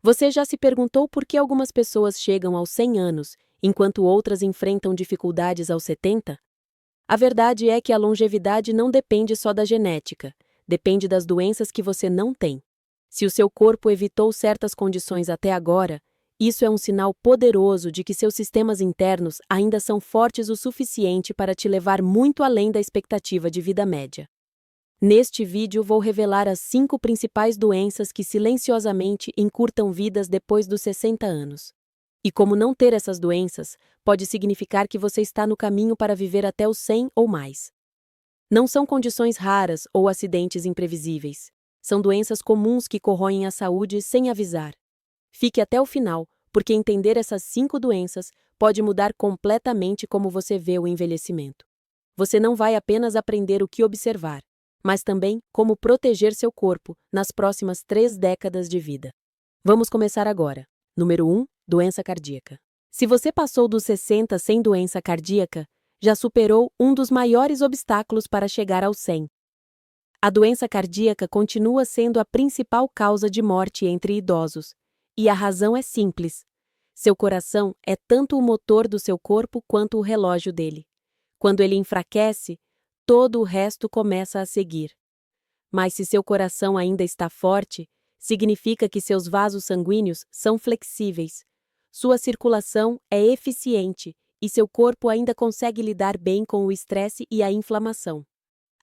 Você já se perguntou por que algumas pessoas chegam aos 100 anos, enquanto outras enfrentam dificuldades aos 70? A verdade é que a longevidade não depende só da genética, depende das doenças que você não tem. Se o seu corpo evitou certas condições até agora, isso é um sinal poderoso de que seus sistemas internos ainda são fortes o suficiente para te levar muito além da expectativa de vida média. Neste vídeo vou revelar as 5 principais doenças que silenciosamente encurtam vidas depois dos 60 anos. E como não ter essas doenças pode significar que você está no caminho para viver até os 100 ou mais. Não são condições raras ou acidentes imprevisíveis. São doenças comuns que corroem a saúde sem avisar. Fique até o final, porque entender essas 5 doenças pode mudar completamente como você vê o envelhecimento. Você não vai apenas aprender o que observar, mas também como proteger seu corpo nas próximas 3 décadas de vida. Vamos começar agora. Número 1. Doença cardíaca. Se você passou dos 60 sem doença cardíaca, já superou um dos maiores obstáculos para chegar aos 100. A doença cardíaca continua sendo a principal causa de morte entre idosos, e a razão é simples. Seu coração é tanto o motor do seu corpo quanto o relógio dele. Quando ele enfraquece, todo o resto começa a seguir. Mas se seu coração ainda está forte, significa que seus vasos sanguíneos são flexíveis. Sua circulação é eficiente e seu corpo ainda consegue lidar bem com o estresse e a inflamação.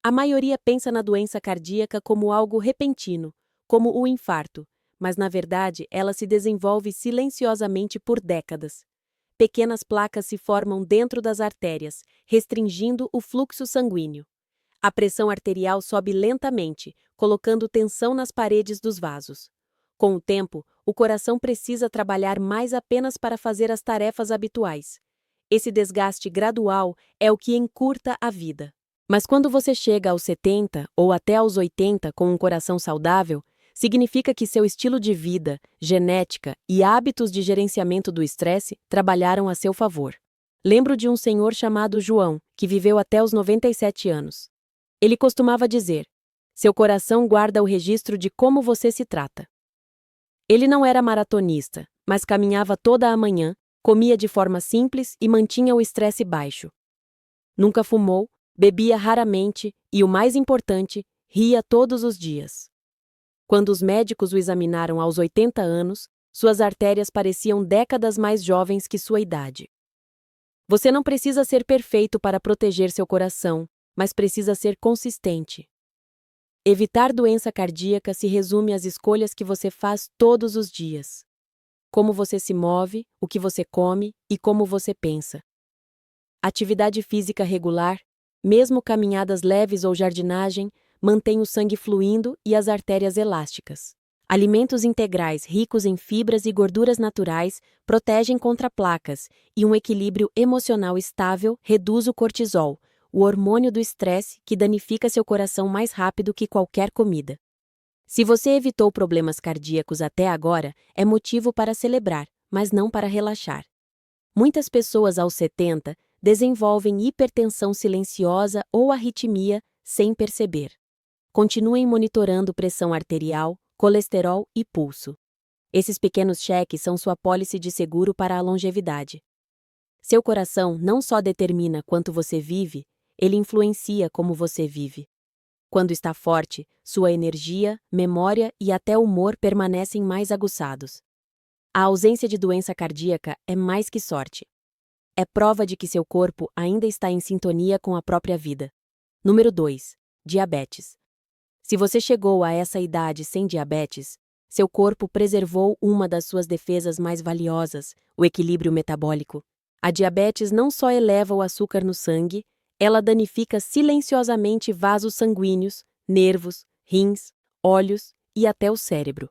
A maioria pensa na doença cardíaca como algo repentino, como o infarto, mas na verdade ela se desenvolve silenciosamente por décadas. Pequenas placas se formam dentro das artérias, restringindo o fluxo sanguíneo. A pressão arterial sobe lentamente, colocando tensão nas paredes dos vasos. Com o tempo, o coração precisa trabalhar mais apenas para fazer as tarefas habituais. Esse desgaste gradual é o que encurta a vida. Mas quando você chega aos 70 ou até aos 80 com um coração saudável, significa que seu estilo de vida, genética e hábitos de gerenciamento do estresse trabalharam a seu favor. Lembro de um senhor chamado João, que viveu até os 97 anos. Ele costumava dizer: seu coração guarda o registro de como você se trata. Ele não era maratonista, mas caminhava toda a manhã, comia de forma simples e mantinha o estresse baixo. Nunca fumou, bebia raramente e, o mais importante, ria todos os dias. Quando os médicos o examinaram aos 80 anos, suas artérias pareciam décadas mais jovens que sua idade. Você não precisa ser perfeito para proteger seu coração, mas precisa ser consistente. Evitar doença cardíaca se resume às escolhas que você faz todos os dias. Como você se move, o que você come e como você pensa. Atividade física regular, mesmo caminhadas leves ou jardinagem, mantém o sangue fluindo e as artérias elásticas. Alimentos integrais ricos em fibras e gorduras naturais protegem contra placas e um equilíbrio emocional estável reduz o cortisol, o hormônio do estresse que danifica seu coração mais rápido que qualquer comida. Se você evitou problemas cardíacos até agora, é motivo para celebrar, mas não para relaxar. Muitas pessoas aos 70 desenvolvem hipertensão silenciosa ou arritmia sem perceber. Continuem monitorando pressão arterial, colesterol e pulso. Esses pequenos cheques são sua apólice de seguro para a longevidade. Seu coração não só determina quanto você vive, ele influencia como você vive. Quando está forte, sua energia, memória e até humor permanecem mais aguçados. A ausência de doença cardíaca é mais que sorte. É prova de que seu corpo ainda está em sintonia com a própria vida. Número 2. Diabetes. Se você chegou a essa idade sem diabetes, seu corpo preservou uma das suas defesas mais valiosas, o equilíbrio metabólico. A diabetes não só eleva o açúcar no sangue, ela danifica silenciosamente vasos sanguíneos, nervos, rins, olhos e até o cérebro.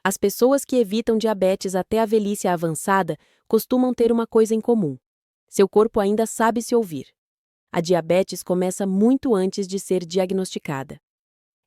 As pessoas que evitam diabetes até a velhice avançada costumam ter uma coisa em comum: seu corpo ainda sabe se ouvir. A diabetes começa muito antes de ser diagnosticada.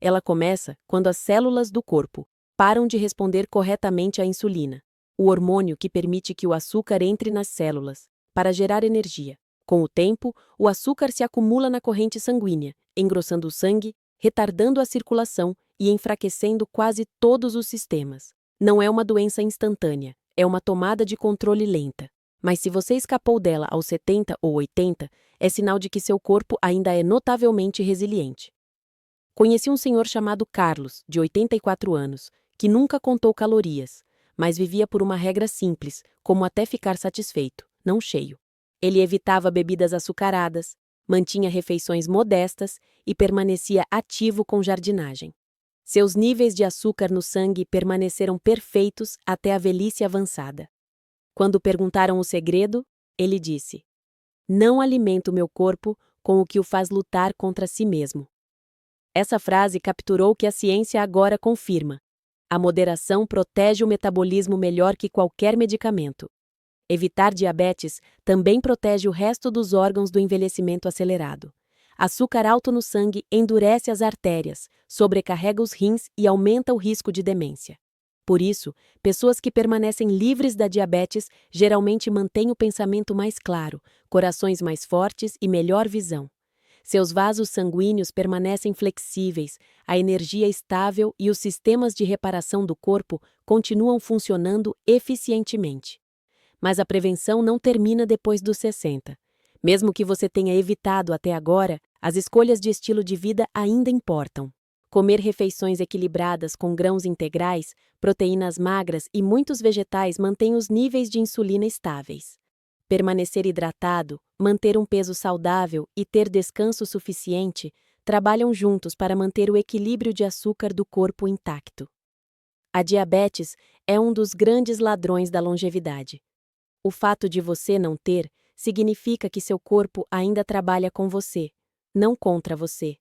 Ela começa quando as células do corpo param de responder corretamente à insulina, o hormônio que permite que o açúcar entre nas células, para gerar energia. Com o tempo, o açúcar se acumula na corrente sanguínea, engrossando o sangue, retardando a circulação e enfraquecendo quase todos os sistemas. não é uma doença instantânea, é uma tomada de controle lenta. Mas se você escapou dela aos 70 ou 80, é sinal de que seu corpo ainda é notavelmente resiliente. Conheci um senhor chamado Carlos, de 84 anos, que nunca contou calorias, mas vivia por uma regra simples, como até ficar satisfeito, não cheio. Ele evitava bebidas açucaradas, mantinha refeições modestas e permanecia ativo com jardinagem. Seus níveis de açúcar no sangue permaneceram perfeitos até a velhice avançada. Quando perguntaram o segredo, ele disse: "Não alimento meu corpo com o que o faz lutar contra si mesmo." Essa frase capturou o que a ciência agora confirma. A moderação protege o metabolismo melhor que qualquer medicamento. Evitar diabetes também protege o resto dos órgãos do envelhecimento acelerado. Açúcar alto no sangue endurece as artérias, sobrecarrega os rins e aumenta o risco de demência. Por isso, pessoas que permanecem livres da diabetes geralmente mantêm o pensamento mais claro, corações mais fortes e melhor visão. Seus vasos sanguíneos permanecem flexíveis, a energia estável e os sistemas de reparação do corpo continuam funcionando eficientemente. Mas a prevenção não termina depois dos 60. Mesmo que você tenha evitado até agora, as escolhas de estilo de vida ainda importam. Comer refeições equilibradas com grãos integrais, proteínas magras e muitos vegetais mantém os níveis de insulina estáveis. Permanecer hidratado, manter um peso saudável e ter descanso suficiente trabalham juntos para manter o equilíbrio de açúcar do corpo intacto. A diabetes é um dos grandes ladrões da longevidade. O fato de você não ter significa que seu corpo ainda trabalha com você, não contra você.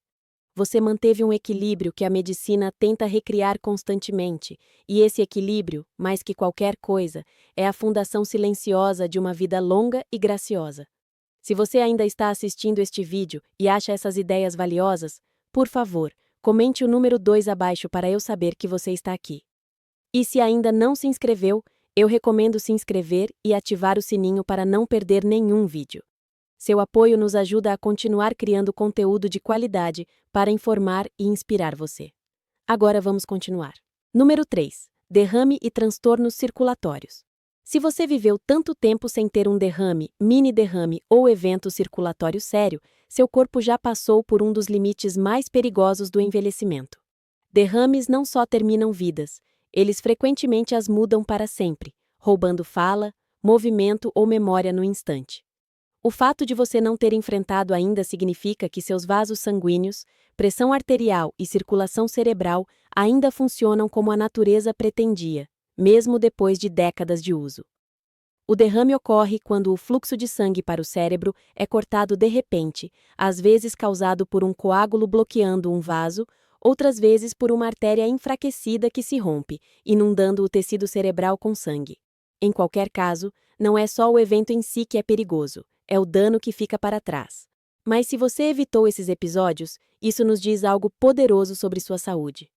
Você manteve um equilíbrio que a medicina tenta recriar constantemente, e esse equilíbrio, mais que qualquer coisa, é a fundação silenciosa de uma vida longa e graciosa. Se você ainda está assistindo este vídeo e acha essas ideias valiosas, por favor, comente o número 2 abaixo para eu saber que você está aqui. E se ainda não se inscreveu, eu recomendo se inscrever e ativar o sininho para não perder nenhum vídeo. Seu apoio nos ajuda a continuar criando conteúdo de qualidade para informar e inspirar você. Agora vamos continuar. Número 3. Derrame e transtornos circulatórios. Se você viveu tanto tempo sem ter um derrame, mini derrame ou evento circulatório sério, seu corpo já passou por um dos limites mais perigosos do envelhecimento. Derrames não só terminam vidas, eles frequentemente as mudam para sempre, roubando fala, movimento ou memória no instante. O fato de você não ter enfrentado ainda significa que seus vasos sanguíneos, pressão arterial e circulação cerebral ainda funcionam como a natureza pretendia, mesmo depois de décadas de uso. O derrame ocorre quando o fluxo de sangue para o cérebro é cortado de repente, às vezes causado por um coágulo bloqueando um vaso, outras vezes por uma artéria enfraquecida que se rompe, inundando o tecido cerebral com sangue. Em qualquer caso, não é só o evento em si que é perigoso, é o dano que fica para trás. Mas se você evitou esses episódios, isso nos diz algo poderoso sobre sua saúde.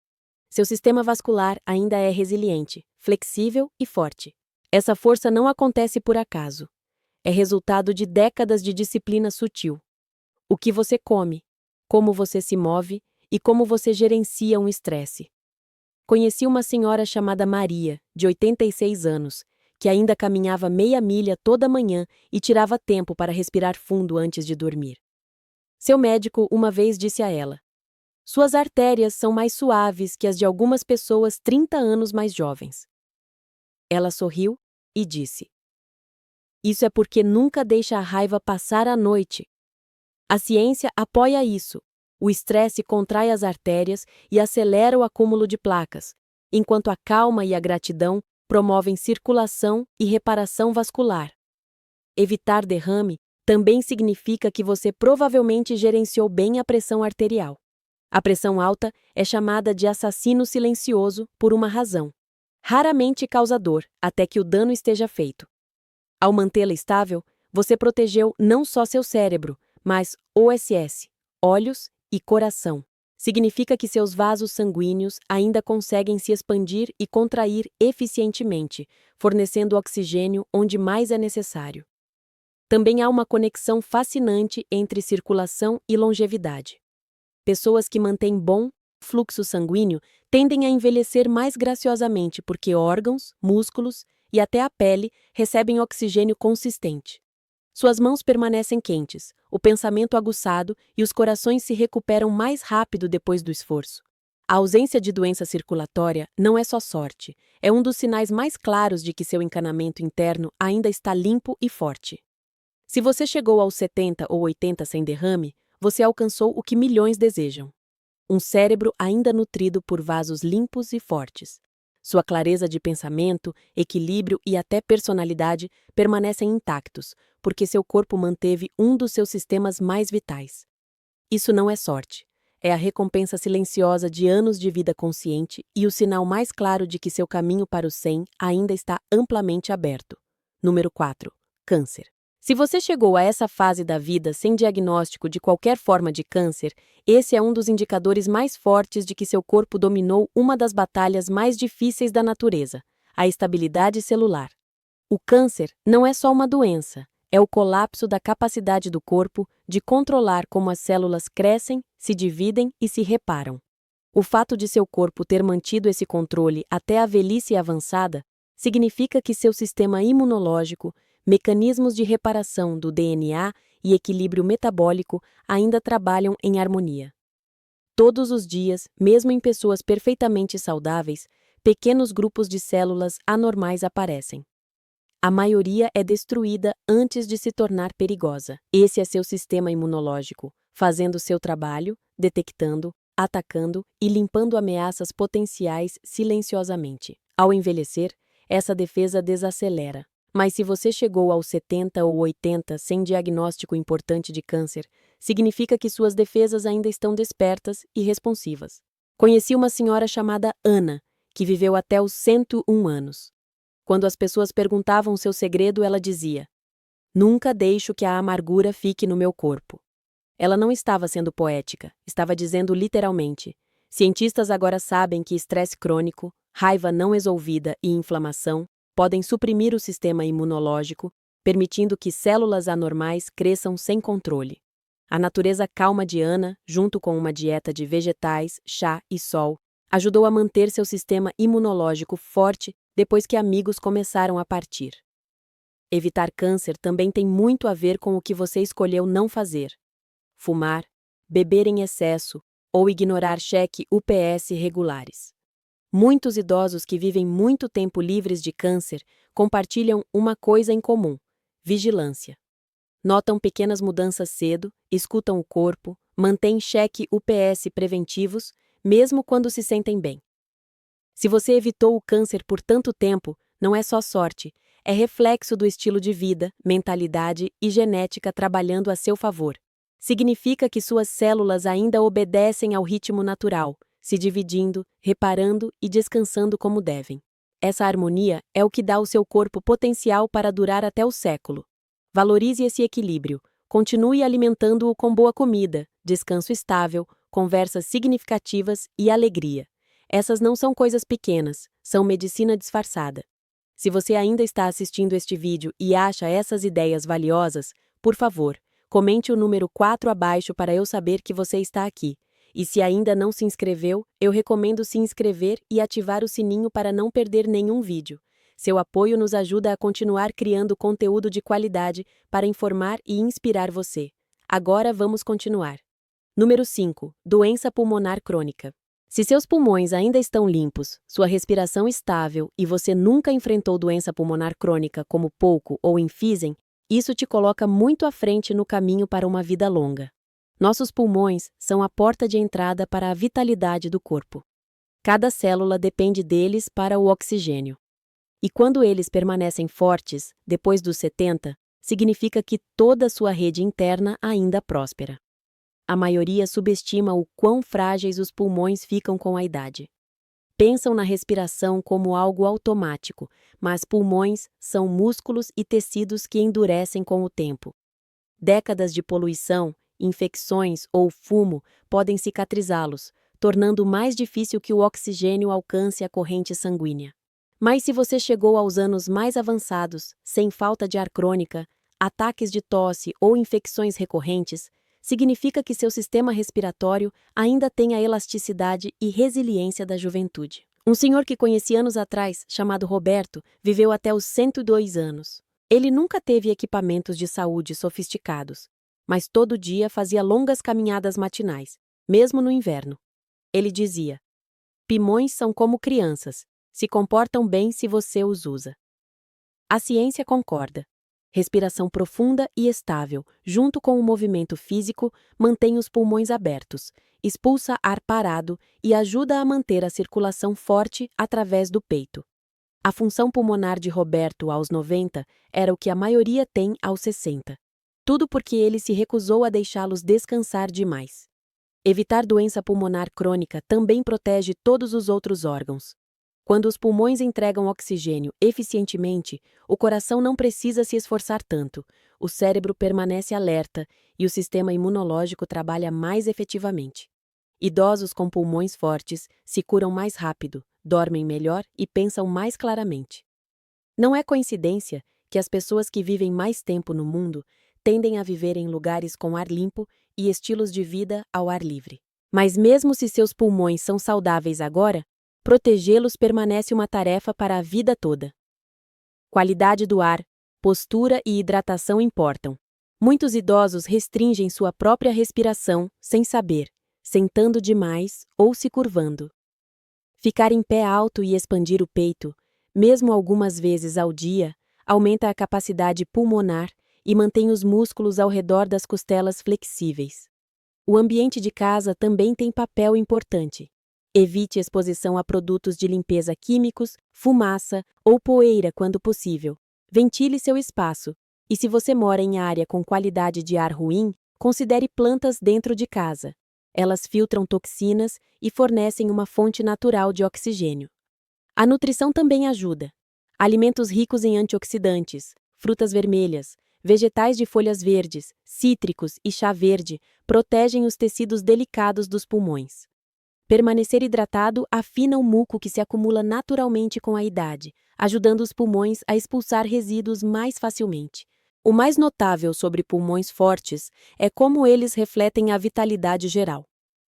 Seu sistema vascular ainda é resiliente, flexível e forte. Essa força não acontece por acaso. É resultado de décadas de disciplina sutil. O que você come, como você se move e como você gerencia um estresse. Conheci uma senhora chamada Maria, de 86 anos, que ainda caminhava meia milha toda manhã e tirava tempo para respirar fundo antes de dormir. Seu médico uma vez disse a ela: "Suas artérias são mais suaves que as de algumas pessoas 30 anos mais jovens." Ela sorriu e disse: "Isso é porque nunca deixa a raiva passar a noite." A ciência apoia isso. O estresse contrai as artérias e acelera o acúmulo de placas, enquanto a calma e a gratidão promovem circulação e reparação vascular. Evitar derrame também significa que você provavelmente gerenciou bem a pressão arterial. A pressão alta é chamada de assassino silencioso por uma razão. Raramente causa dor, até que o dano esteja feito. Ao mantê-la estável, você protegeu não só seu cérebro, mas OSS, olhos e coração. Significa que seus vasos sanguíneos ainda conseguem se expandir e contrair eficientemente, fornecendo oxigênio onde mais é necessário. Também há uma conexão fascinante entre circulação e longevidade. Pessoas que mantêm bom, fluxo sanguíneo tendem a envelhecer mais graciosamente porque órgãos, músculos e até a pele recebem oxigênio consistente. Suas mãos permanecem quentes, o pensamento aguçado e os corações se recuperam mais rápido depois do esforço. A ausência de doença circulatória não é só sorte, é um dos sinais mais claros de que seu encanamento interno ainda está limpo e forte. Se você chegou aos 70 ou 80 sem derrame, você alcançou o que milhões desejam. Um cérebro ainda nutrido por vasos limpos e fortes. Sua clareza de pensamento, equilíbrio e até personalidade permanecem intactos, porque seu corpo manteve um dos seus sistemas mais vitais. Isso não é sorte. É a recompensa silenciosa de anos de vida consciente e o sinal mais claro de que seu caminho para o 100 ainda está amplamente aberto. Número 4. Câncer. Se você chegou a essa fase da vida sem diagnóstico de qualquer forma de câncer, esse é um dos indicadores mais fortes de que seu corpo dominou uma das batalhas mais difíceis da natureza, a estabilidade celular. O câncer não é só uma doença, é o colapso da capacidade do corpo de controlar como as células crescem, se dividem e se reparam. O fato de seu corpo ter mantido esse controle até a velhice avançada significa que seu sistema imunológico, mecanismos de reparação do DNA e equilíbrio metabólico ainda trabalham em harmonia. Todos os dias, mesmo em pessoas perfeitamente saudáveis, pequenos grupos de células anormais aparecem. A maioria é destruída antes de se tornar perigosa. Esse é seu sistema imunológico, fazendo seu trabalho, detectando, atacando e limpando ameaças potenciais silenciosamente. Ao envelhecer, essa defesa desacelera. Mas se você chegou aos 70 ou 80 sem diagnóstico importante de câncer, significa que suas defesas ainda estão despertas e responsivas. Conheci uma senhora chamada Ana, que viveu até os 101 anos. Quando as pessoas perguntavam seu segredo, ela dizia: "Nunca deixo que a amargura fique no meu corpo." Ela não estava sendo poética, estava dizendo literalmente. Cientistas agora sabem que estresse crônico, raiva não resolvida e inflamação podem suprimir o sistema imunológico, permitindo que células anormais cresçam sem controle. A natureza calma de Ana, junto com uma dieta de vegetais, chá e sol, ajudou a manter seu sistema imunológico forte depois que amigos começaram a partir. Evitar câncer também tem muito a ver com o que você escolheu não fazer. Fumar, beber em excesso ou ignorar cheque UPS regulares. Muitos idosos que vivem muito tempo livres de câncer compartilham uma coisa em comum: vigilância. Notam pequenas mudanças cedo, escutam o corpo, mantêm cheque UPS preventivos, mesmo quando se sentem bem. Se você evitou o câncer por tanto tempo, não é só sorte, é reflexo do estilo de vida, mentalidade e genética trabalhando a seu favor. Significa que suas células ainda obedecem ao ritmo natural, se dividindo, reparando e descansando como devem. Essa harmonia é o que dá ao seu corpo potencial para durar até o século. Valorize esse equilíbrio, continue alimentando-o com boa comida, descanso estável, conversas significativas e alegria. Essas não são coisas pequenas, são medicina disfarçada. Se você ainda está assistindo este vídeo e acha essas ideias valiosas, por favor, comente o número 4 abaixo para eu saber que você está aqui. E se ainda não se inscreveu, eu recomendo se inscrever e ativar o sininho para não perder nenhum vídeo. Seu apoio nos ajuda a continuar criando conteúdo de qualidade para informar e inspirar você. Agora vamos continuar. Número 5. Doença pulmonar crônica. Se seus pulmões ainda estão limpos, sua respiração estável e você nunca enfrentou doença pulmonar crônica como pouco ou emfisem, isso te coloca muito à frente no caminho para uma vida longa. Nossos pulmões são a porta de entrada para a vitalidade do corpo. Cada célula depende deles para o oxigênio. E quando eles permanecem fortes, depois dos 70, significa que toda a sua rede interna ainda próspera. A maioria subestima o quão frágeis os pulmões ficam com a idade. Pensam na respiração como algo automático, mas pulmões são músculos e tecidos que endurecem com o tempo. Décadas de poluição, infecções ou fumo podem cicatrizá-los, tornando mais difícil que o oxigênio alcance a corrente sanguínea. Mas se você chegou aos anos mais avançados, sem falta de ar crônica, ataques de tosse ou infecções recorrentes, significa que seu sistema respiratório ainda tem a elasticidade e resiliência da juventude. Um senhor que conheci anos atrás, chamado Roberto, viveu até os 102 anos. Ele nunca teve equipamentos de saúde sofisticados, mas todo dia fazia longas caminhadas matinais, mesmo no inverno. Ele dizia: "Pulmões são como crianças, se comportam bem se você os usa." A ciência concorda. Respiração profunda e estável, junto com o movimento físico, mantém os pulmões abertos, expulsa ar parado e ajuda a manter a circulação forte através do peito. A função pulmonar de Roberto aos 90 era o que a maioria tem aos 60. Tudo porque ele se recusou a deixá-los descansar demais. Evitar doença pulmonar crônica também protege todos os outros órgãos. Quando os pulmões entregam oxigênio eficientemente, o coração não precisa se esforçar tanto, o cérebro permanece alerta e o sistema imunológico trabalha mais efetivamente. Idosos com pulmões fortes se curam mais rápido, dormem melhor e pensam mais claramente. Não é coincidência que as pessoas que vivem mais tempo no mundo tendem a viver em lugares com ar limpo e estilos de vida ao ar livre. Mas mesmo se seus pulmões são saudáveis agora, protegê-los permanece uma tarefa para a vida toda. Qualidade do ar, postura e hidratação importam. Muitos idosos restringem sua própria respiração sem saber, sentando demais ou se curvando. Ficar em pé alto e expandir o peito, mesmo algumas vezes ao dia, aumenta a capacidade pulmonar e mantém os músculos ao redor das costelas flexíveis. O ambiente de casa também tem papel importante. Evite exposição a produtos de limpeza químicos, fumaça ou poeira quando possível. Ventile seu espaço. E se você mora em área com qualidade de ar ruim, considere plantas dentro de casa. Elas filtram toxinas e fornecem uma fonte natural de oxigênio. A nutrição também ajuda. Alimentos ricos em antioxidantes, frutas vermelhas, vegetais de folhas verdes, cítricos e chá verde protegem os tecidos delicados dos pulmões. Permanecer hidratado afina o muco que se acumula naturalmente com a idade, ajudando os pulmões a expulsar resíduos mais facilmente. O mais notável sobre pulmões fortes é como eles refletem a vitalidade geral.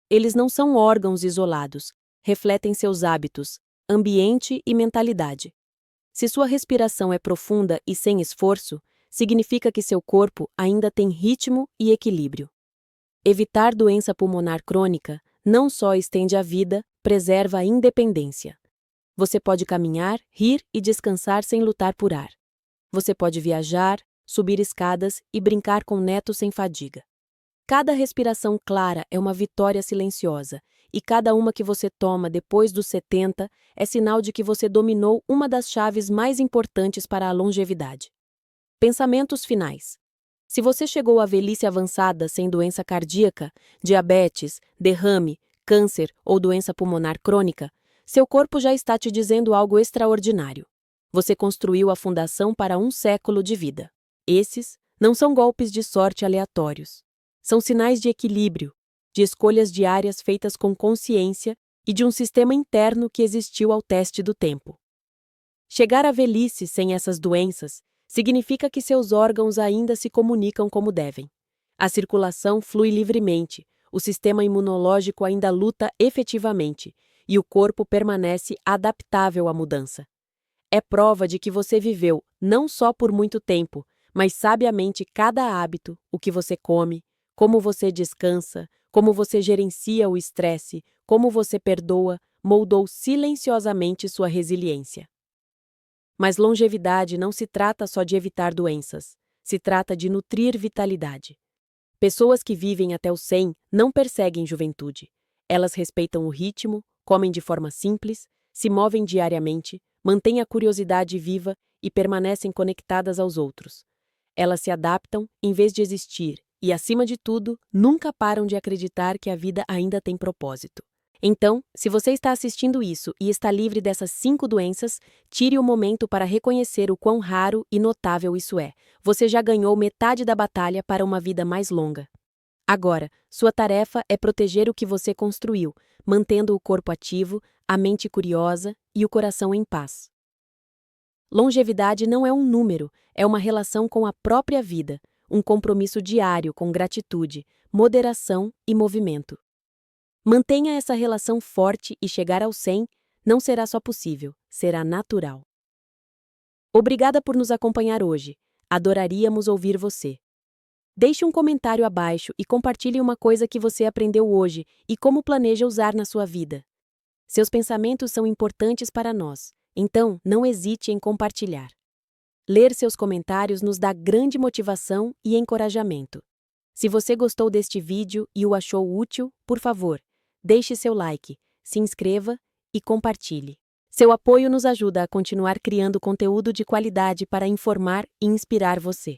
Eles não são órgãos isolados, refletem seus hábitos, ambiente e mentalidade. Se sua respiração é profunda e sem esforço, significa que seu corpo ainda tem ritmo e equilíbrio. Evitar doença pulmonar crônica não só estende a vida, preserva a independência. Você pode caminhar, rir e descansar sem lutar por ar. Você pode viajar, subir escadas e brincar com netos sem fadiga. Cada respiração clara é uma vitória silenciosa, e cada uma que você toma depois dos 70 é sinal de que você dominou uma das chaves mais importantes para a longevidade. Pensamentos finais. Se você chegou à velhice avançada sem doença cardíaca, diabetes, derrame, câncer ou doença pulmonar crônica, seu corpo já está te dizendo algo extraordinário. Você construiu a fundação para um século de vida. Esses não são golpes de sorte aleatórios. São sinais de equilíbrio, de escolhas diárias feitas com consciência e de um sistema interno que existiu ao teste do tempo. Chegar à velhice sem essas doenças significa que seus órgãos ainda se comunicam como devem. A circulação flui livremente, o sistema imunológico ainda luta efetivamente e o corpo permanece adaptável à mudança. É prova de que você viveu não só por muito tempo, mas sabiamente cada hábito, o que você come, como você descansa, como você gerencia o estresse, como você perdoa, moldou silenciosamente sua resiliência. Mas longevidade não se trata só de evitar doenças, se trata de nutrir vitalidade. Pessoas que vivem até os 100 não perseguem juventude. Elas respeitam o ritmo, comem de forma simples, se movem diariamente, mantêm a curiosidade viva e permanecem conectadas aos outros. Elas se adaptam em vez de existir e, acima de tudo, nunca param de acreditar que a vida ainda tem propósito. Então, se você está assistindo isso e está livre dessas 5 doenças, tire o momento para reconhecer o quão raro e notável isso é. Você já ganhou metade da batalha para uma vida mais longa. Agora, sua tarefa é proteger o que você construiu, mantendo o corpo ativo, a mente curiosa e o coração em paz. Longevidade não é um número, é uma relação com a própria vida, um compromisso diário com gratitude, moderação e movimento. Mantenha essa relação forte e chegar ao 100 não será só possível, será natural. Obrigada por nos acompanhar hoje. Adoraríamos ouvir você. Deixe um comentário abaixo e compartilhe uma coisa que você aprendeu hoje e como planeja usar na sua vida. Seus pensamentos são importantes para nós, então não hesite em compartilhar. Ler seus comentários nos dá grande motivação e encorajamento. Se você gostou deste vídeo e o achou útil, por favor, deixe seu like, se inscreva e compartilhe. Seu apoio nos ajuda a continuar criando conteúdo de qualidade para informar e inspirar você.